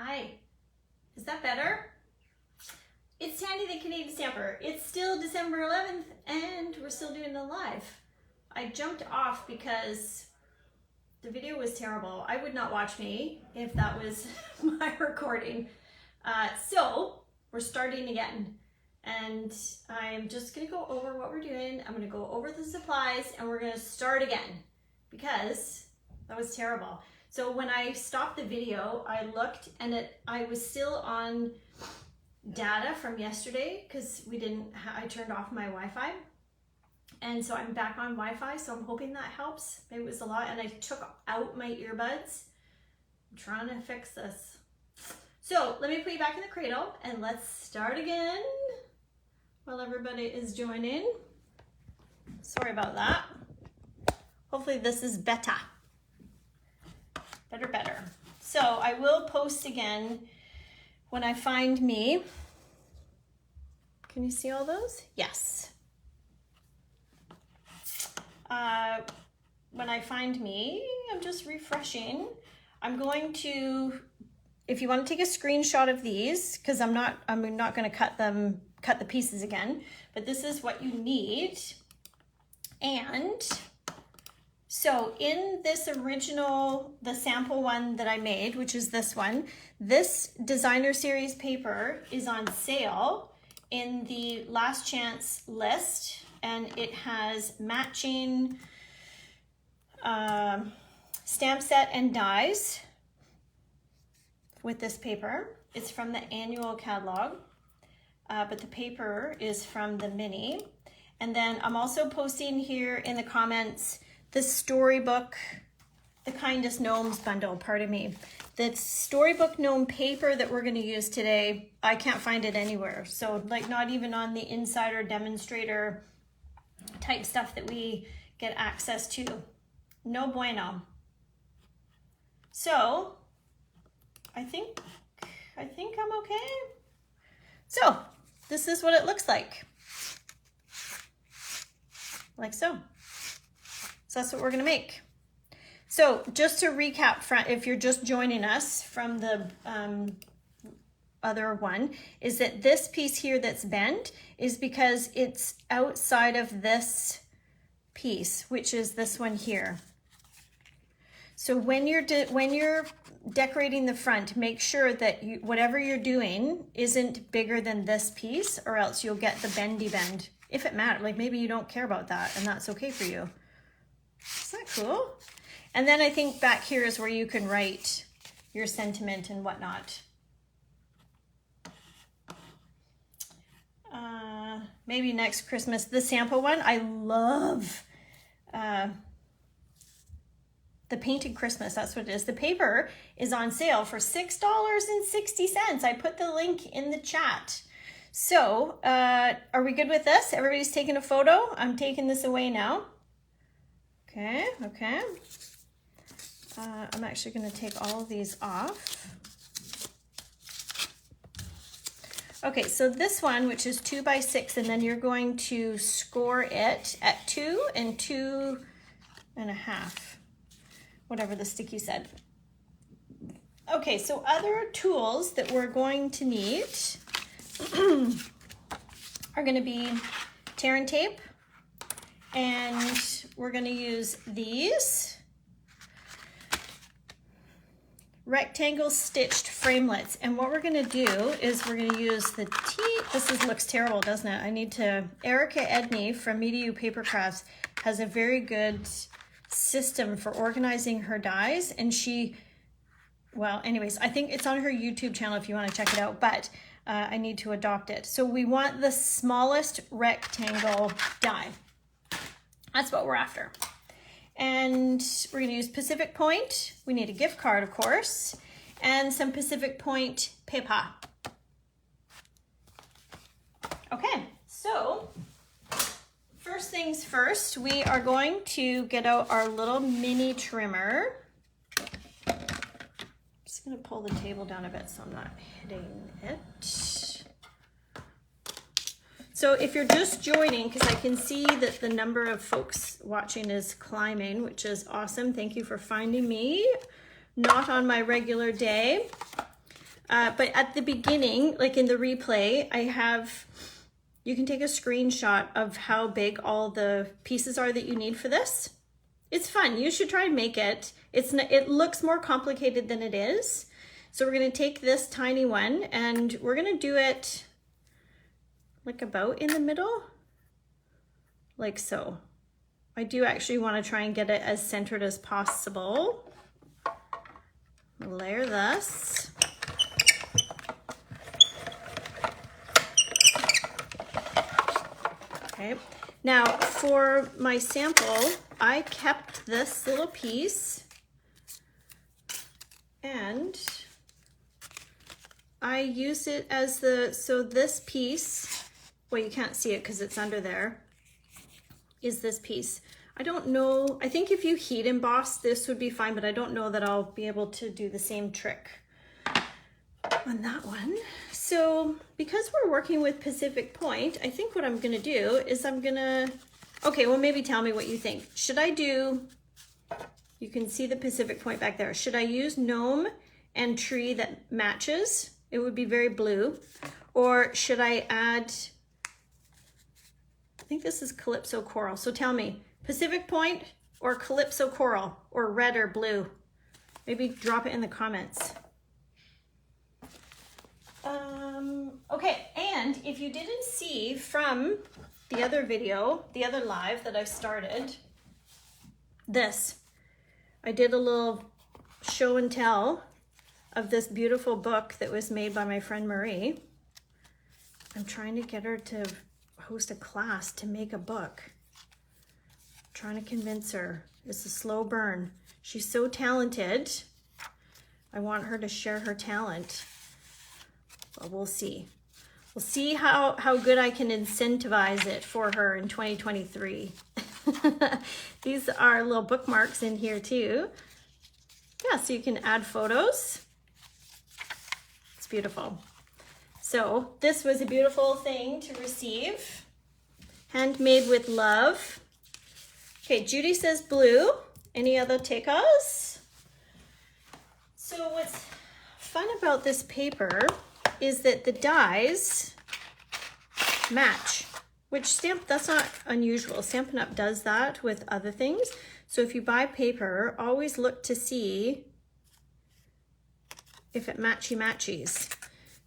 Hi. Is that better? It's Tandy the Canadian Stamper. It's still December 11th and we're still doing the live. I jumped off because the video was terrible. I would not watch me if that was my recording. So we're starting again. And I'm just gonna go over what we're doing. I'm gonna go over the supplies and we're gonna start again because that was terrible. So when I stopped the video, I looked and I was still on data from yesterday because I turned off my Wi-Fi. And so I'm back on Wi-Fi, so I'm hoping that helps. Maybe it was a lot, and I took out my earbuds. I'm trying to fix this. So let me put you back in the cradle and let's start again while everybody is joining. Sorry about that. Hopefully this is better. Better. So I will post again when I find me. Can you see all those? Yes. When I find me, I'm just refreshing. I'm going to, if you want to take a screenshot of these, because I'm not going to cut the pieces again, but this is what you need. And so in this original, the sample one that I made, which is this one, this designer series paper is on sale in the last chance list, and it has matching stamp set and dies with this paper. It's from the annual catalog, but the paper is from the mini. And then I'm also posting here in the comments the Storybook, the Kindest Gnomes bundle, pardon me. The Storybook gnome paper that we're gonna use today, I can't find it anywhere. So like not even on the insider demonstrator type stuff that we get access to. No bueno. So I think I'm okay. So this is what it looks like. Like so. So that's what we're gonna make. So just to recap, if you're just joining us from the other one, is that this piece here that's bent is because it's outside of this piece, which is this one here. So when you're decorating the front, make sure that whatever you're doing isn't bigger than this piece, or else you'll get the bendy bend. If it matters, like maybe you don't care about that and that's okay for you. Is that cool? And then I think back here is where you can write your sentiment and whatnot. Maybe next Christmas, the sample one. I love the Painted Christmas, that's what it is. The paper is on sale for $6.60. I put the link in the chat. So are we good with this? Everybody's taking a photo? I'm taking this away now. Okay. I'm actually going to take all of these off. Okay, so this one, which is 2 by 6, and then you're going to score it at 2 and 2.5, whatever the sticky said. Okay, so other tools that we're going to need are going to be tear and tape, and we're going to use these rectangle stitched framelits. And what we're going to do is we're going to use the looks terrible, doesn't it? I need to, Erica Edney from Media Paper Crafts has a very good system for organizing her dies, and well, anyways, I think it's on her YouTube channel if you want to check it out, but I need to adopt it. So we want the smallest rectangle die. That's what we're after. And we're going to use Pacific Point. We need a gift card, of course, and some Pacific Point paper. Okay, so first things first, we are going to get out our little mini trimmer. I'm just going to pull the table down a bit so I'm not hitting it. So if you're just joining, because I can see that the number of folks watching is climbing, which is awesome. Thank you for finding me, not on my regular day. But at the beginning, like in the replay, you can take a screenshot of how big all the pieces are that you need for this. It's fun. You should try and make it. It looks more complicated than it is. So we're going to take this tiny one and we're going to do it like about in the middle, like so. I do actually want to try and get it as centered as possible. Layer this. Okay, now for my sample, I kept this little piece and I used it as so this piece, well, you can't see it because it's under there, is this piece. I don't know, I think if you heat emboss, this would be fine, but I don't know that I'll be able to do the same trick on that one. So because we're working with Pacific Point, I think what I'm gonna do is okay, well, maybe tell me what you think. Should I do, you can see the Pacific Point back there. Should I use gnome and tree that matches? It would be very blue. Or should I add, I think this is Calypso Coral. So tell me, Pacific Point or Calypso Coral, or red or blue? Maybe drop it in the comments. Okay, and if you didn't see from the other video, the other live that I started, I did a little show and tell of this beautiful book that was made by my friend Marie. I'm trying to get her to host a class to make a book. I'm trying to convince her. It's a slow burn. She's so talented. I want her to share her talent. Well, we'll see. We'll see how good I can incentivize it for her in 2023. These are little bookmarks in here too. Yeah, so you can add photos. It's beautiful. So this was a beautiful thing to receive. Handmade with love. Okay, Judy says blue. Any other takers? So what's fun about this paper is that the dies match, which that's not unusual. Stampin' Up does that with other things. So if you buy paper, always look to see if it matchy-matchies.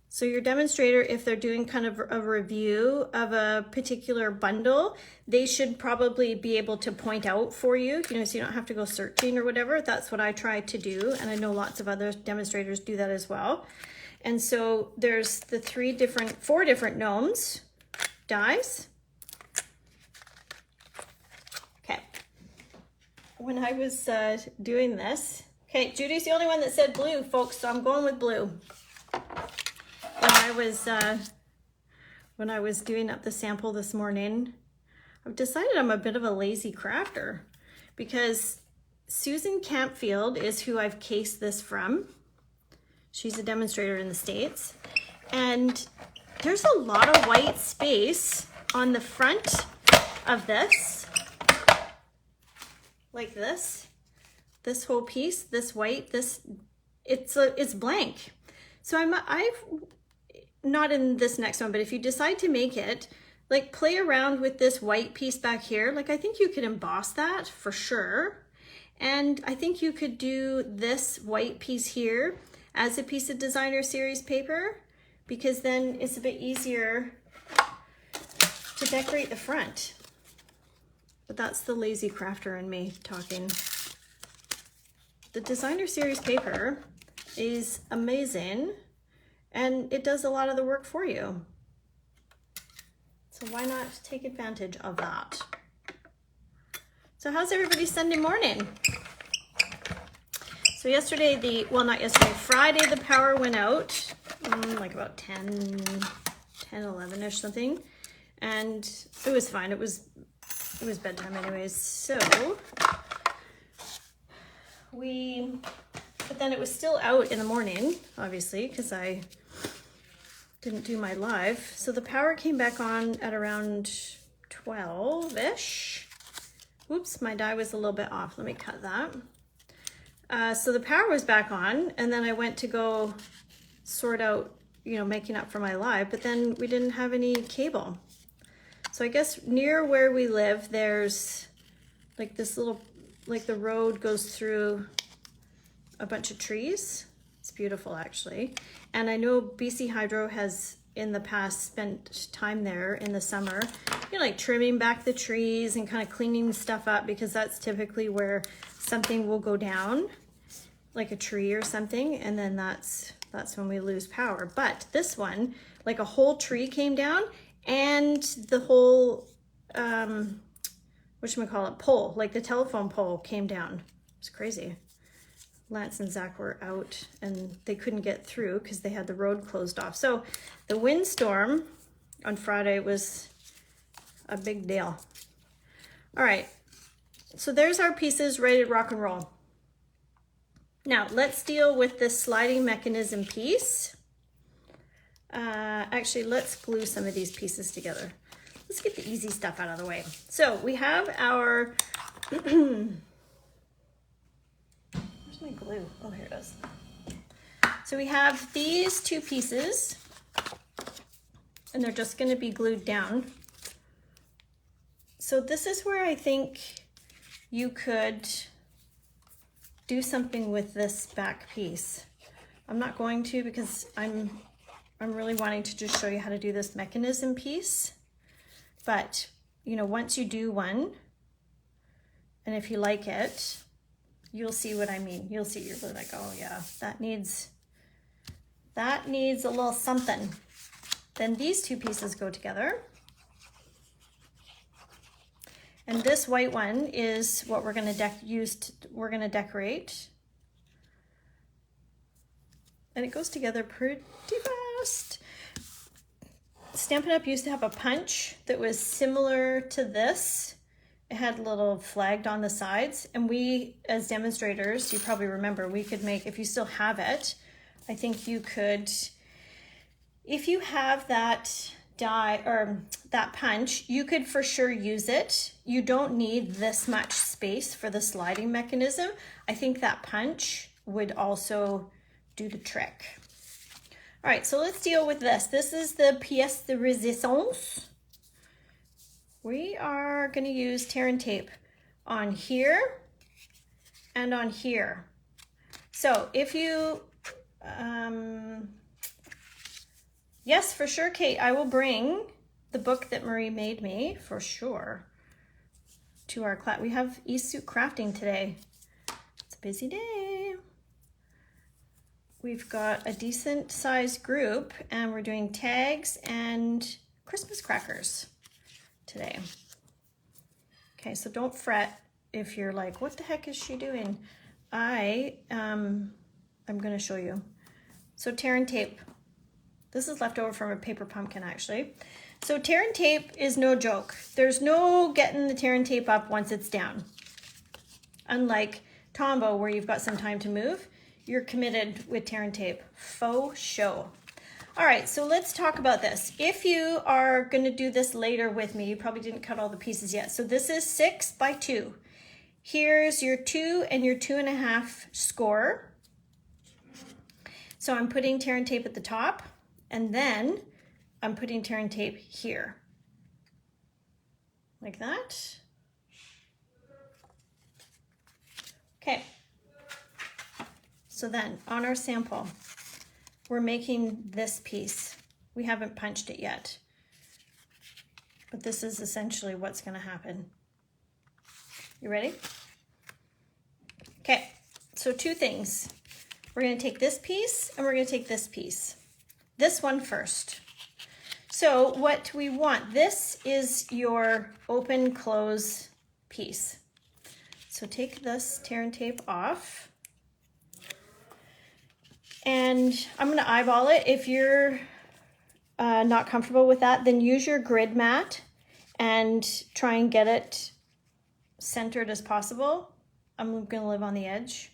So your demonstrator, if they're doing kind of a review of a particular bundle, they should probably be able to point out for you, so you don't have to go searching or whatever. That's what I try to do, and I know lots of other demonstrators do that as well. And so there's the four different gnomes dies. Okay. When I was doing this, okay, Judy's the only one that said blue, folks, so I'm going with blue. When I was doing up the sample this morning, I've decided I'm a bit of a lazy crafter because Susan Campfield is who I've cased this from. She's a demonstrator in the States. And there's a lot of white space on the front of this, like this whole piece, this white, it's blank. So I've not in this next one, but if you decide to make it, like play around with this white piece back here. Like I think you could emboss that for sure. And I think you could do this white piece here as a piece of designer series paper, because then it's a bit easier to decorate the front. But that's the lazy crafter in me talking. The designer series paper is amazing and it does a lot of the work for you. So why not take advantage of that? So how's everybody's Sunday morning? So yesterday, Friday, the power went out, like about 10, 11-ish something. And it was fine. It was bedtime anyways. So but then it was still out in the morning, obviously, because I didn't do my live. So the power came back on at around 12-ish. Oops, my die was a little bit off. Let me cut that. So the power was back on, and then I went to go sort out, you know, making up for my live, but then we didn't have any cable. So I guess near where we live, there's like this little, like the road goes through a bunch of trees. It's beautiful actually. And I know BC Hydro has in the past spent time there in the summer, you know, like trimming back the trees and kind of cleaning stuff up, because that's typically where something will go down, like a tree or something, and then that's when we lose power. But this one, like a whole tree came down, and the whole whatchamacallit, pole, like the telephone pole came down. It's crazy. Lance and Zach were out and they couldn't get through because they had the road closed off. So the windstorm on Friday was a big deal. All right, so there's our pieces ready to rock and roll. Now let's deal with this sliding mechanism piece. Actually, let's glue some of these pieces together. Let's get the easy stuff out of the way. So we have our, where's my glue? Oh, here it is. So we have these two pieces, and they're just gonna be glued down. So this is where I think you could do something with this back piece. I'm not going to, because I'm really wanting to just show you how to do this mechanism piece. But, you know, once you do one, and if you like it, you'll see what I mean. You'll see, you're like, oh yeah, that needs a little something. Then these two pieces go together. And this white one is what we're gonna decorate. And it goes together pretty fast. Stampin' Up used to have a punch that was similar to this. It had a little flagged on the sides, and we, as demonstrators, you probably remember, we could make, if you still have it, I think you could, if you have that die or that punch, you could for sure use it. You don't need this much space for the sliding mechanism. I think that punch would also do the trick. All right, so let's deal with this. This is the pièce de résistance. We are going to use tear and tape on here and on here. So if you, yes, for sure, Kate, I will bring the book that Marie made me, for sure, to our class. We have e-suit crafting today. It's a busy day. We've got a decent sized group, and we're doing tags and Christmas crackers today. Okay, so don't fret if you're like, what the heck is she doing? I'm gonna show you. So tear and tape. This is left over from a paper pumpkin, actually. So tear and tape is no joke. There's no getting the tear and tape up once it's down. Unlike Tombow, where you've got some time to move, you're committed with tear and tape. Faux show. All right, so let's talk about this. If you are gonna do this later with me, you probably didn't cut all the pieces yet. So this is 6 by 2. Here's your 2 and your 2.5 score. So I'm putting tear and tape at the top, and then I'm putting tear and tape here. Like that. Okay. So then on our sample, we're making this piece. We haven't punched it yet, but this is essentially what's going to happen. You ready? Okay, so two things. We're going to take this piece and we're going to take this piece. This one first. So what we want, this is your open close piece. So take this tear and tape off. And I'm going to eyeball it. If you're not comfortable with that, then use your grid mat and try and get it centered as possible. I'm going to live on the edge.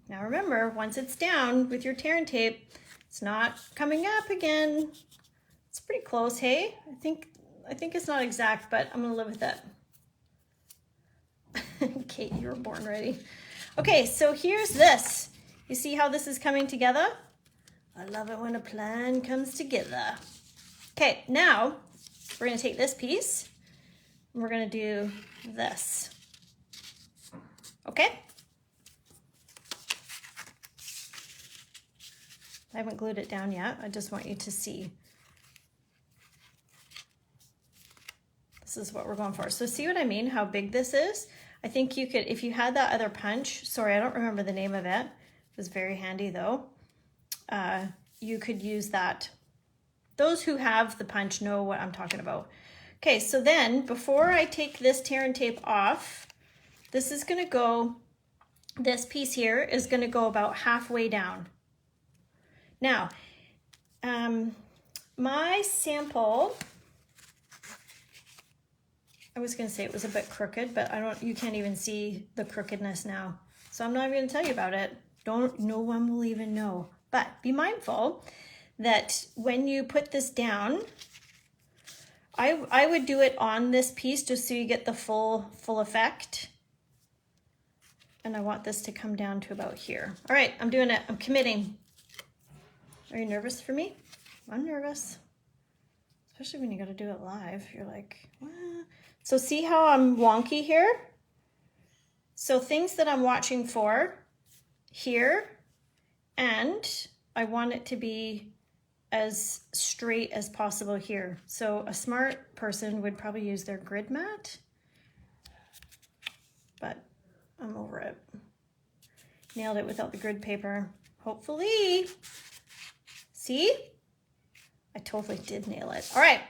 Now remember, once it's down with your tear and tape, it's not coming up again. It's pretty close, hey? I think it's not exact, but I'm going to live with it. Kate, you were born ready. Okay, so here's this. You see how this is coming together? I love it when a plan comes together. Okay, now we're gonna take this piece and we're gonna do this. Okay? I haven't glued it down yet. I just want you to see. This is what we're going for. So see what I mean, how big this is? I think you could, if you had that other punch, sorry, I don't remember the name of it. It was very handy though. You could use that. Those who have the punch know what I'm talking about. Okay, so then before I take this tear and tape off, this is gonna go, this piece here is gonna go about halfway down. Now, my sample, I was gonna say it was a bit crooked, but you can't even see the crookedness now. So I'm not even gonna tell you about it. No one will even know. But be mindful that when you put this down, I would do it on this piece just so you get the full effect. And I want this to come down to about here. All right, I'm doing it, I'm committing. Are you nervous for me? I'm nervous. Especially when you gotta do it live. You're like, what? So see how I'm wonky here? So things that I'm watching for here, and I want it to be as straight as possible here. So a smart person would probably use their grid mat, but I'm over it. Nailed it without the grid paper, hopefully. See? I totally did nail it. All right.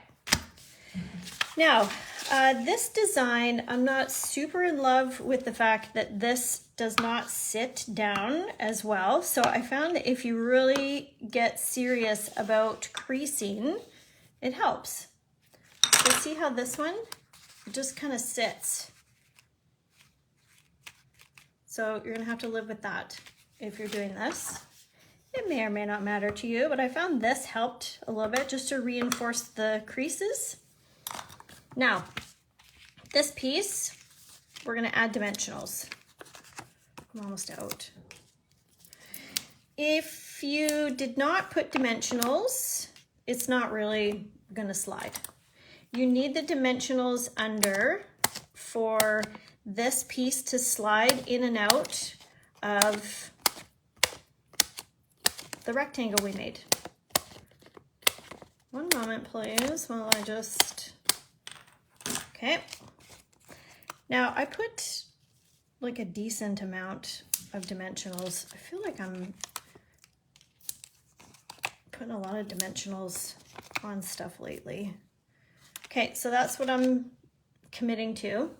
Now, this design, I'm not super in love with the fact that this does not sit down as well. So I found that if you really get serious about creasing, it helps. So see how this one just kind of sits. So you're gonna have to live with that if you're doing this. It may or may not matter to you, but I found this helped a little bit just to reinforce the creases. Now, this piece, we're gonna add dimensionals. I'm almost out. If you did not put dimensionals, it's not really gonna slide. You need the dimensionals under for this piece to slide in and out of the rectangle we made. One moment, please, while I just, okay. Now I put like a decent amount of dimensionals. I feel like I'm putting a lot of dimensionals on stuff lately. Okay, so that's what I'm committing to.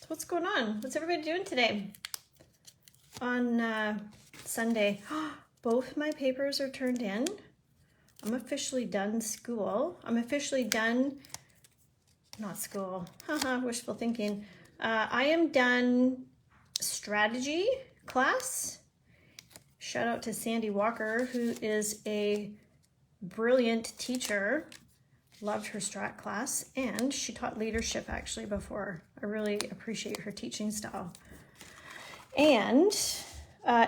So what's going on? What's everybody doing today? On Sunday, both my papers are turned in. I'm officially done school. I'm officially done, not school, haha, wishful thinking. I am done strategy class. Shout out to Sandy Walker, who is a brilliant teacher. Loved her strat class, and she taught leadership actually before. I really appreciate her teaching style. And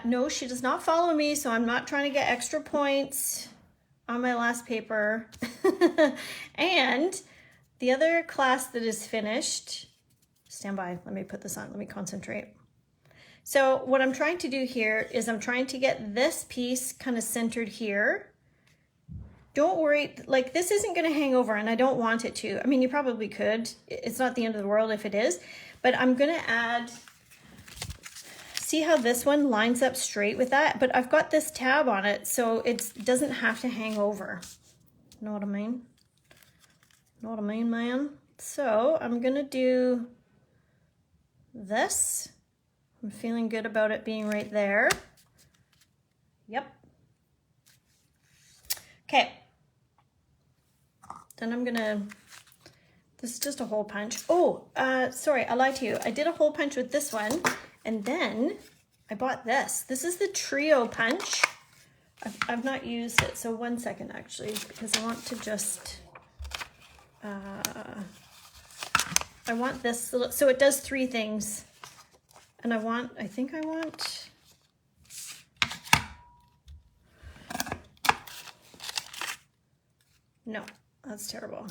no, she does not follow me, so I'm not trying to get extra points on my last paper. And the other class that is finished, stand by, let me put this on, let me concentrate. So what I'm trying to do here is I'm trying to get this piece kind of centered here. Don't worry, like this isn't gonna hang over, and I don't want it to. I mean, you probably could. It's not the end of the world if it is, but I'm gonna add, see how this one lines up straight with that? But I've got this tab on it, so it doesn't have to hang over. Know what I mean? Know what I mean, man? So I'm gonna do this. I'm feeling good about it being right there. Yep. Okay. Then I'm gonna, this is just a hole punch. Oh, sorry, I lied to you. I did a hole punch with this one, and then I bought this. This is the trio punch. I've not used it, so 1 second actually, because I want to just, I want this little, so it does 3 things. And I think I want, no, that's terrible.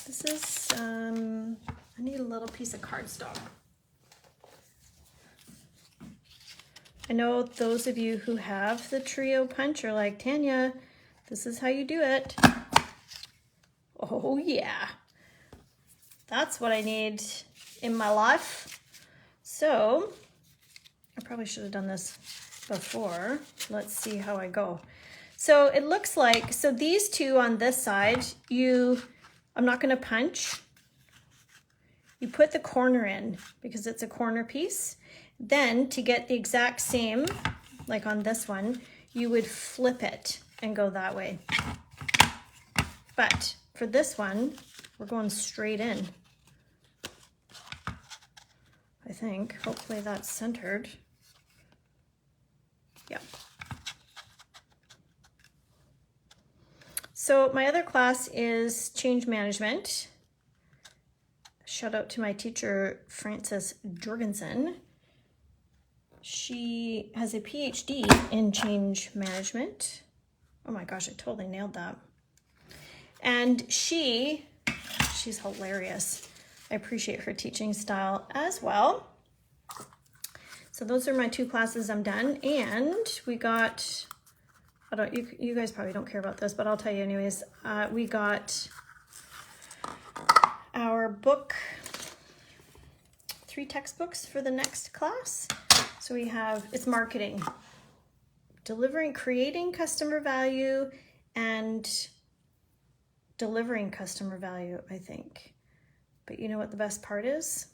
This is, I need a little piece of cardstock. I know those of you who have the trio punch are like, Tanya, this is how you do it. Oh yeah, that's what I need in my life. So I probably should have done this before. Let's see how I go. So it looks like, so these two on this side, I'm not gonna punch. You put the corner in because it's a corner piece. Then to get the exact same, like on this one, you would flip it and go that way. But for this one, we're going straight in. I think, hopefully that's centered. Yeah. So my other class is change management. Shout out to my teacher, Frances Jorgensen. She has a PhD in change management. Oh my gosh, I totally nailed that. And she's hilarious. I appreciate her teaching style as well. So those are my two classes I'm done. And we got, you guys probably don't care about this, but I'll tell you anyways. We got our book, 3 textbooks for the next class. So we have, it's marketing, creating customer value and delivering customer value, I think. But you know what the best part is?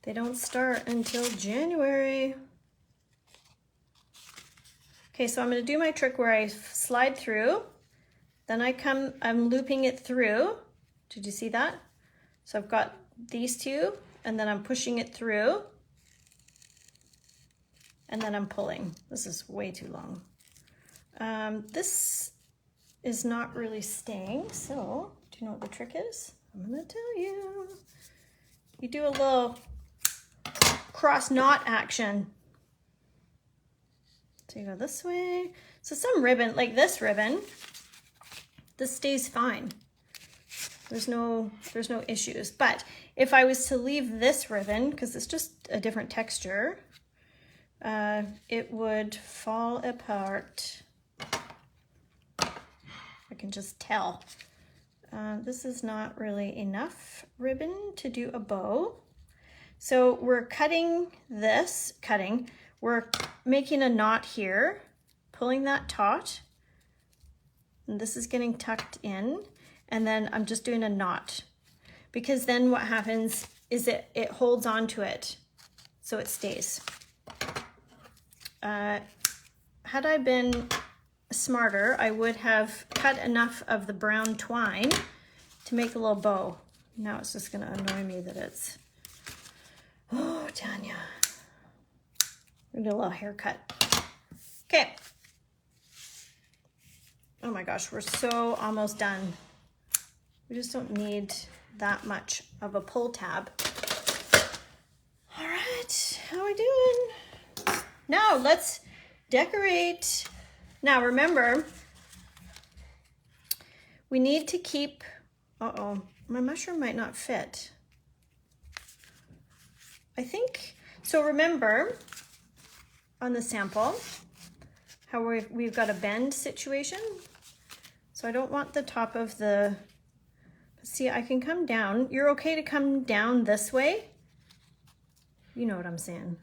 They don't start until January. Okay, so I'm gonna do my trick where I slide through, then I'm looping it through. Did you see that? So I've got these two, and then I'm pushing it through, and then I'm pulling. This is way too long. This is not really staying, so do you know what the trick is? I'm gonna tell you. You do a little cross knot action. So you go this way. So some ribbon, like this ribbon, this stays fine. There's no issues. But if I was to leave this ribbon, because it's just a different texture, it would fall apart. I can just tell. This is not really enough ribbon to do a bow. So we're we're making a knot here, pulling that taut, and this is getting tucked in, and then I'm just doing a knot, because then what happens is it holds on to it, so it stays. Had I been smarter, I would have cut enough of the brown twine to make a little bow. Now it's just gonna annoy me that it's, oh, Tanya. We're gonna do a little haircut. Okay. Oh my gosh, we're so almost done. We just don't need that much of a pull tab. All right, how are we doing? Now let's decorate. Now remember, we need to keep, uh-oh, my mushroom might not fit. I think, so remember on the sample, how we've got a bend situation. So I don't want the top of the, see, I can come down. You're okay to come down this way. You know what I'm saying.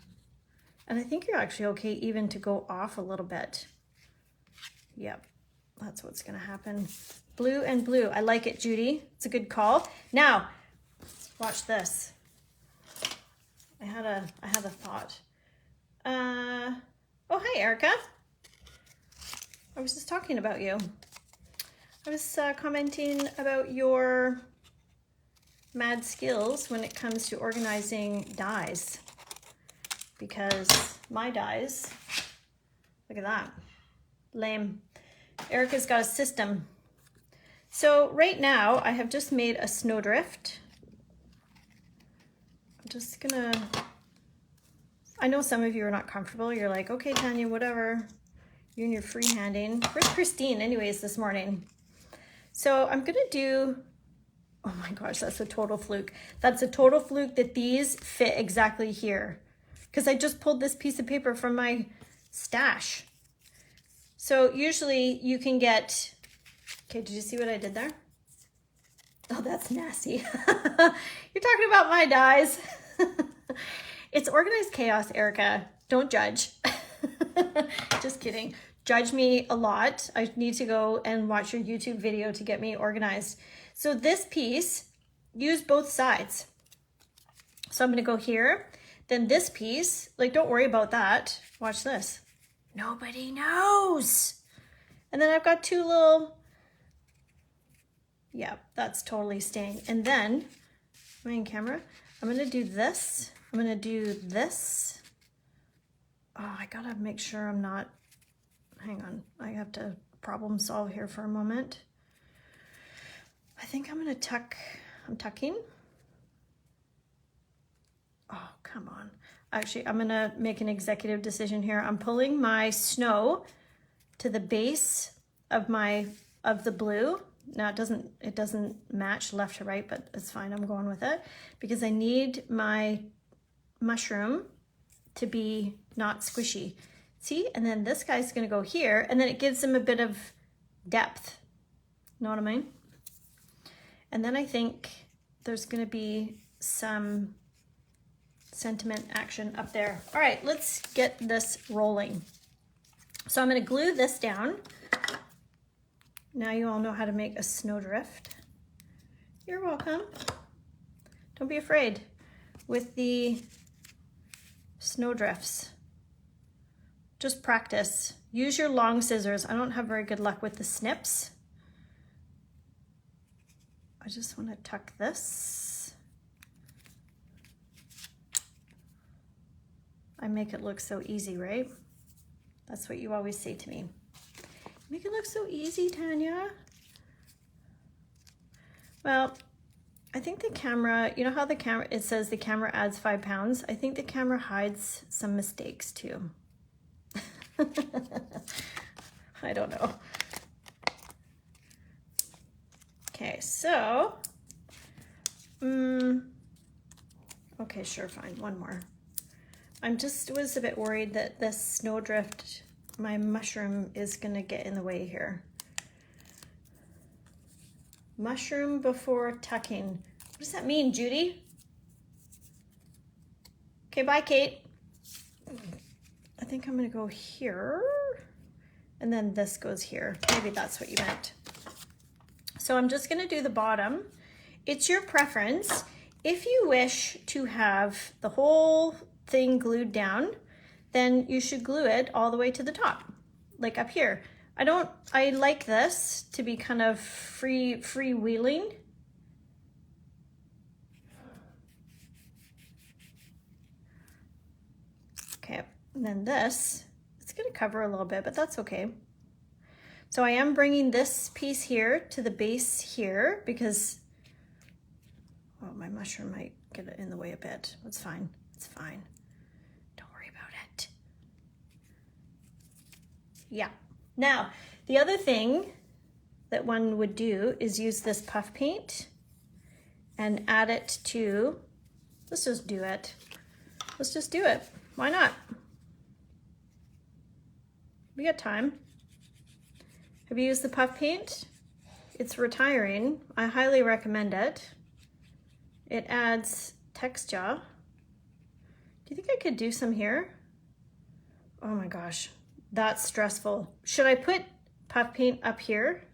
And I think you're actually okay even to go off a little bit. Yep, that's what's gonna happen. Blue and blue, I like it, Judy. It's a good call. Now, watch this. I had a thought. Oh, hi, Erica. I was just talking about you. I was commenting about your mad skills when it comes to organizing dies, because my dies, look at that, lame. Erica's got a system. So right now I have just made a snowdrift. I'm just gonna I know some of you are not comfortable. You're like, okay, Tanya, whatever. You and your freehanding. Where's Christine anyways this morning? So I'm gonna do, oh my gosh, that's a total fluke. That's a total fluke that these fit exactly here, because I just pulled this piece of paper from my stash. So usually you can get, okay, did you see what I did there? Oh, that's nasty. You're talking about my dies. It's organized chaos, Erica. Don't judge. Just kidding. Judge me a lot. I need to go and watch your YouTube video to get me organized. So this piece, use both sides. So I'm going to go here. Then this piece, like, don't worry about that. Watch this. Nobody knows. And then I've got two little, yeah, that's totally staying. And then, main camera, I'm going to do this. I'm going to do this. Oh, I got to make sure I'm not, hang on. I have to problem solve here for a moment. I think I'm going to tuck, I'm tucking. Oh, come on. Actually, I'm going to make an executive decision here. I'm pulling my snow to the base of the blue. Now it doesn't match left to right, but it's fine. I'm going with it because I need my mushroom to be not squishy. See? And then this guy's going to go here, and then it gives him a bit of depth. Know what I mean? And then I think there's going to be some sentiment action up there. All right, let's get this rolling. So I'm going to glue this down. Now you all know how to make a snowdrift. You're welcome. Don't be afraid with the snowdrifts. Just practice. Use your long scissors. I don't have very good luck with the snips. I just want to tuck this. I make it look so easy, right? That's what you always say to me. Make it look so easy, Tanya. Well, I think the camera, you know how the camera, it says the camera adds 5 pounds. I think the camera hides some mistakes too. I don't know. Okay, so, okay, sure, fine, one more. Was a bit worried that this snowdrift, my mushroom is gonna get in the way here. Mushroom before tucking. What does that mean, Judy? Okay, bye, Kate. I think I'm gonna go here, and then this goes here. Maybe that's what you meant. So I'm just gonna do the bottom. It's your preference. If you wish to have the whole thing glued down, then you should glue it all the way to the top, like up here. I like this to be kind of freewheeling. Okay, and then this, it's gonna cover a little bit, but that's okay. So I am bringing this piece here to the base here because, oh, my mushroom might get it in the way a bit. It's fine, it's fine. Don't worry about it. Yeah. Now, the other thing that one would do is use this puff paint and add it to, let's just do it. Let's just do it. Why not? We got time. Have you used the puff paint? It's retiring. I highly recommend it. It adds texture. Do you think I could do some here? Oh my gosh, that's stressful. Should I put puff paint up here?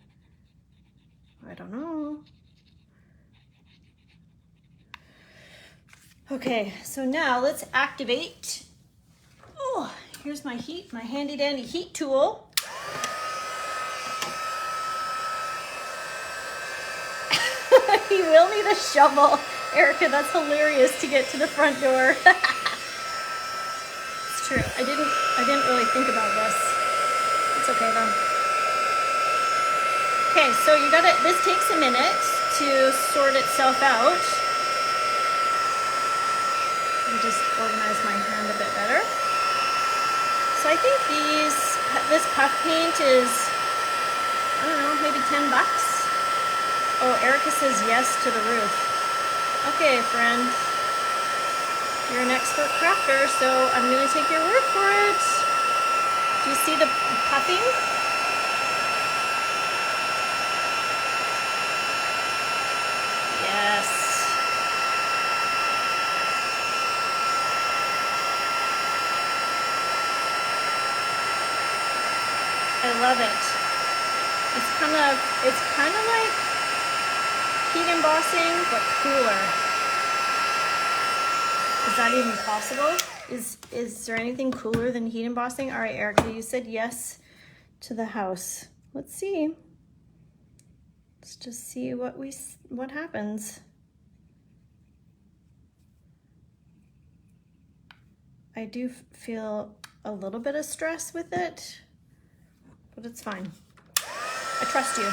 I don't know. Okay, so now let's activate. Oh, here's my handy dandy heat tool. You will need a shovel. Erica, that's hilarious to get to the front door. It's true. I didn't really think about this. It's okay though. Okay, so this takes a minute to sort itself out. just organize my hand a bit better. So I think this puff paint is, I don't know, maybe 10 bucks. Oh, Erica says yes to the roof. Okay, friend. You're an expert crafter, so I'm gonna take your word for it. Do you see the puffing? Yes. I love it. It's kind of like heat embossing, but cooler. Is that even possible? Is there anything cooler than heat embossing? All right, Erica, you said yes to the house. Let's see. Let's just see what happens. I do feel a little bit of stress with it, but it's fine. I trust you.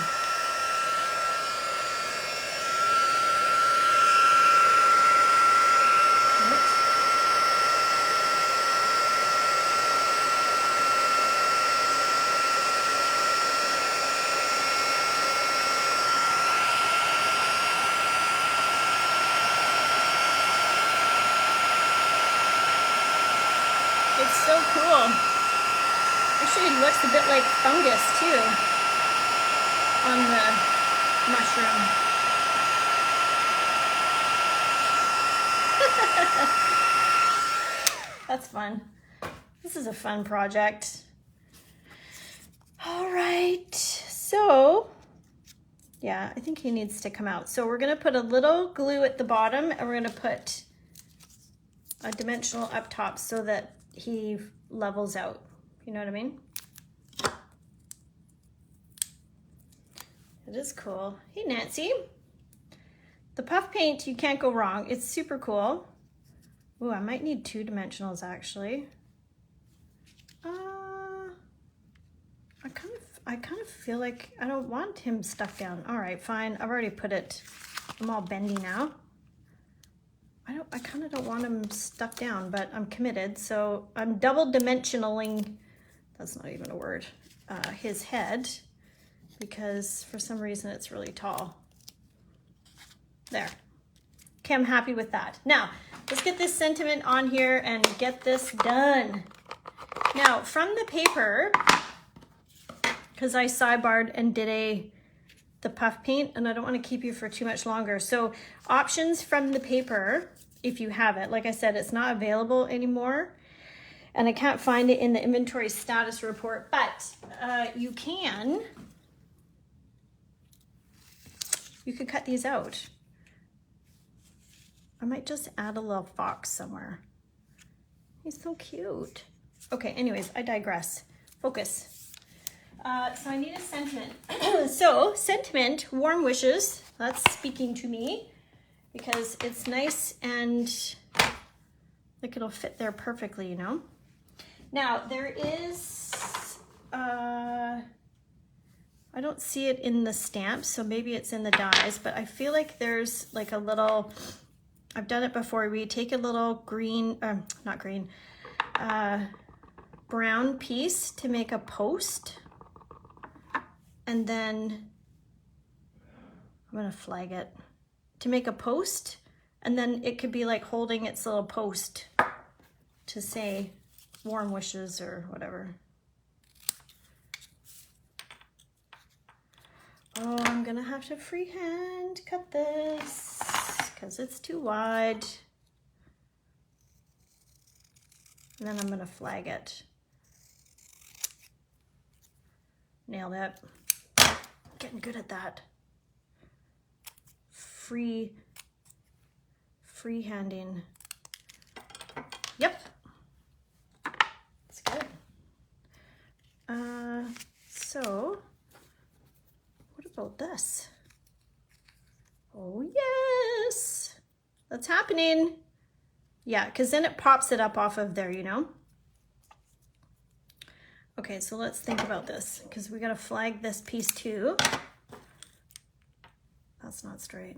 It's so cool. Actually, it looks a bit like fungus too on the mushroom. That's fun. This is a fun project. All right, so yeah, I think he needs to come out. So we're gonna put a little glue at the bottom and we're gonna put a dimensional up top so that he levels out. You know what I mean? It is cool. Hey, Nancy. The puff paint, you can't go wrong. It's super cool. Ooh, I might need 2 dimensionals actually. I kind of feel like I don't want him stuck down. All right, fine. I've already put it. I'm all bendy now. I kind of don't want him stuck down, but I'm committed. So I'm double dimensionaling, that's not even a word, his head, because for some reason it's really tall. There. Okay, I'm happy with that. Now, let's get this sentiment on here and get this done. Now, from the paper, because I sidebarred and did the puff paint, and I don't want to keep you for too much longer. So options from the paper, if you have it, like I said, it's not available anymore, and I can't find it in the inventory status report, but you could cut these out. I might just add a little fox somewhere. He's so cute. Okay, anyways, I digress. Focus. So I need a sentiment. So sentiment, warm wishes. That's speaking to me because it's nice and like it'll fit there perfectly, you know? Now there is, I don't see it in the stamps, so maybe it's in the dies, but I feel like there's like a little, I've done it before. We take a little green, not green, brown piece to make a post. And then I'm gonna flag it to make a post, and then it could be like holding its little post to say warm wishes or whatever. Oh, I'm gonna have to freehand cut this because it's too wide. And then I'm gonna flag it. Nailed it. Getting good at that. Freehanding. Yep. That's good. So what about this? Oh yes, that's happening. Yeah, because then it pops it up off of there, you know? Okay, so let's think about this because we got to flag this piece too. That's not straight.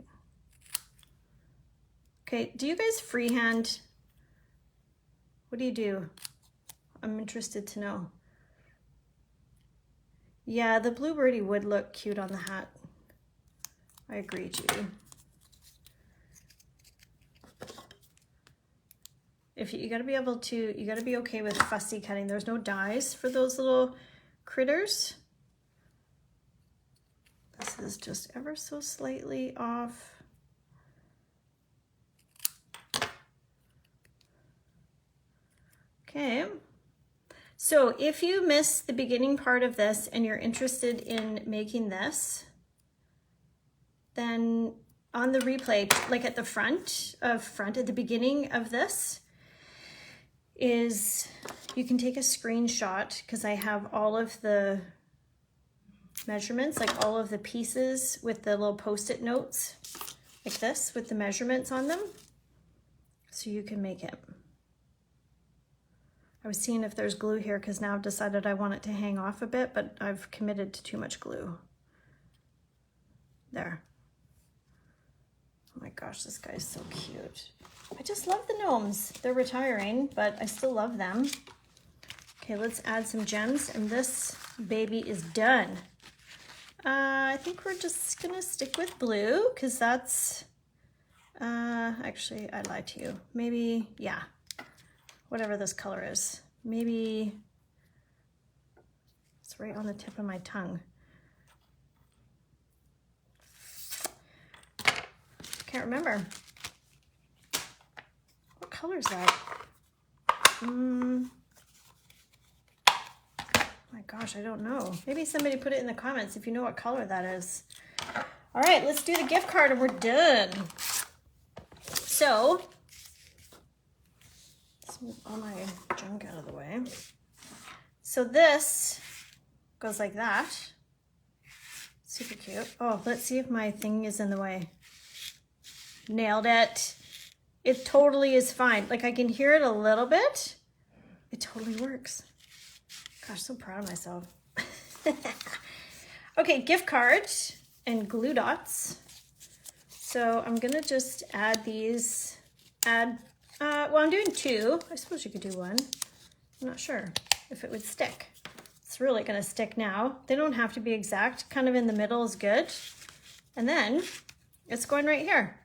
Okay, do you guys freehand What do you do? I'm interested to know. Yeah, the bluebirdy would look cute on the hat. I agree, Judy. If you gotta be able to, you gotta be okay with fussy cutting. There's no dies for those little critters. This is just ever so slightly off. Okay. So if you miss the beginning part of this and you're interested in making this, then on the replay, like at the front, at the beginning of this, is you can take a screenshot because I have all of the measurements, like all of the pieces with the little post-it notes like this with the measurements on them, so you can make it. I was seeing if there's glue here because now I've decided I want it to hang off a bit, but I've committed to too much glue. There. Oh my gosh, this guy's so cute. I just love the gnomes. They're retiring, but I still love them. Okay, let's add some gems, and this baby is done. I think we're just gonna stick with blue because that's, actually I lied to you. Maybe, yeah, whatever this color is. Maybe, it's right on the tip of my tongue. Can't remember. What color is that? My gosh, I don't know. Maybe somebody put it in the comments if you know what color that is. All right, let's do the gift card and we're done. So, let's move all my junk out of the way. So this goes like that. Super cute. Oh, let's see if my thing is in the way. Nailed it. It totally is fine. Like I can hear it a little bit. It totally works. Gosh, so proud of myself. Okay, gift card and glue dots. So I'm gonna just add these, well, I'm doing two. I suppose you could do one. I'm not sure if it would stick. It's really gonna stick now. They don't have to be exact. Kind of in the middle is good. And then it's going right here.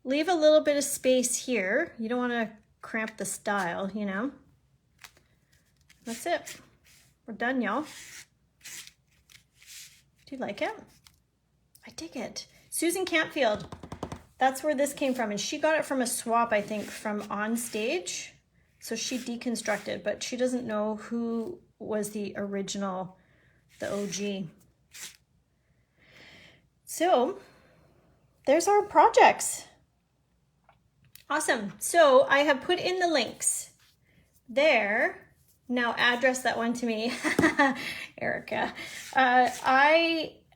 Leave a little bit of space here. You don't wanna cramp the style, you know? That's it. We're done, y'all. Do you like it? I dig it. Susan Campfield, that's where this came from. And she got it from a swap, I think, from On Stage. So she deconstructed, but she doesn't know who was the original, the OG. So there's our projects. Awesome. So I have put in the links there. Now address that one to me, Erica.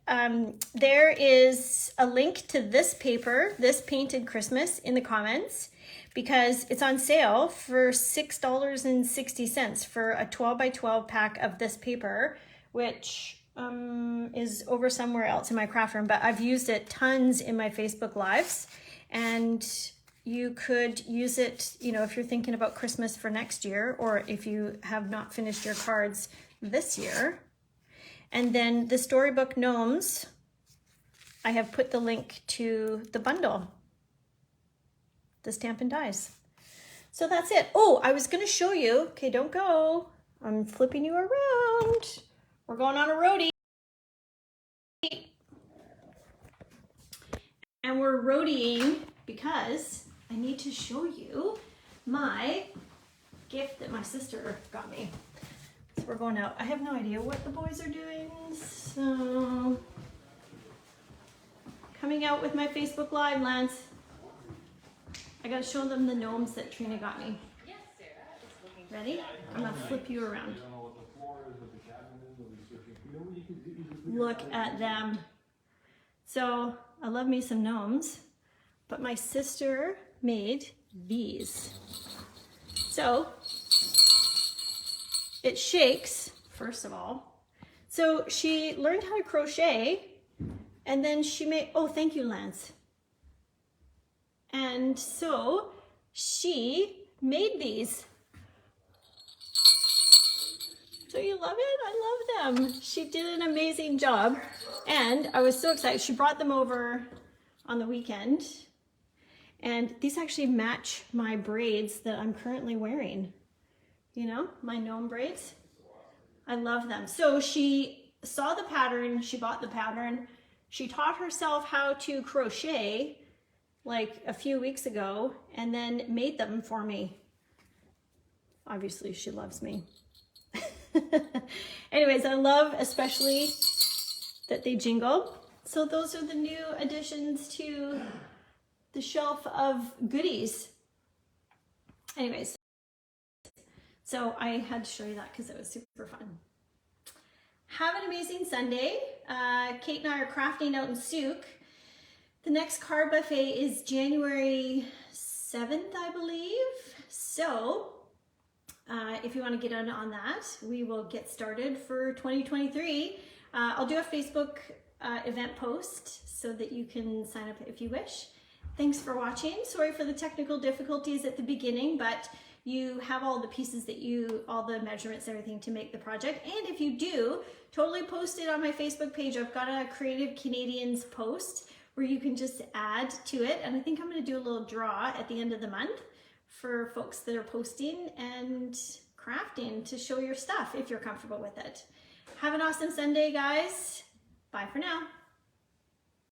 There is a link to this paper, this Painted Christmas, in the comments because it's on sale for $6.60 for a 12 by 12 pack of this paper, which is over somewhere else in my craft room, but I've used it tons in my Facebook Lives, and you could use it, you know, if you're thinking about Christmas for next year, or if you have not finished your cards this year. And then the Storybook Gnomes, I have put the link to the bundle, the Stampin' Dies. So that's it. Oh, I was gonna show you, okay, don't go. I'm flipping you around. We're going on a roadie. And we're roadieing because I need to show you my gift that my sister got me. So we're going out. I have no idea what the boys are doing. So coming out with my Facebook Live, Lance. I gotta show them the gnomes that Trina got me. Ready? I'm gonna flip you around. Look at them. So I love me some gnomes, but my sister made these. So it shakes, first of all. So she learned how to crochet, and then she made, oh, thank you, Lance. And so she made these. So you love it? I love them. She did an amazing job. And I was so excited. She brought them over on the weekend. And these actually match my braids that I'm currently wearing. You know, my gnome braids. I love them. So she saw the pattern. She bought the pattern. She taught herself how to crochet like a few weeks ago and then made them for me. Obviously, she loves me. Anyways, I love especially that they jingle. So those are the new additions to the shelf of goodies. Anyways, so I had to show you that because it was super fun. Have an amazing Sunday. Kate and I are crafting out in Souk. The next card buffet is January 7th, I believe. So if you want to get on that, we will get started for 2023. I'll do a Facebook event post so that you can sign up if you wish. Thanks for watching. Sorry for the technical difficulties at the beginning, but you have all the pieces that all the measurements, everything to make the project. And if you do, totally post it on my Facebook page. I've got a Creative Canadians post where you can just add to it. And I think I'm going to do a little draw at the end of the month for folks that are posting and crafting to show your stuff if you're comfortable with it. Have an awesome Sunday, guys. Bye for now.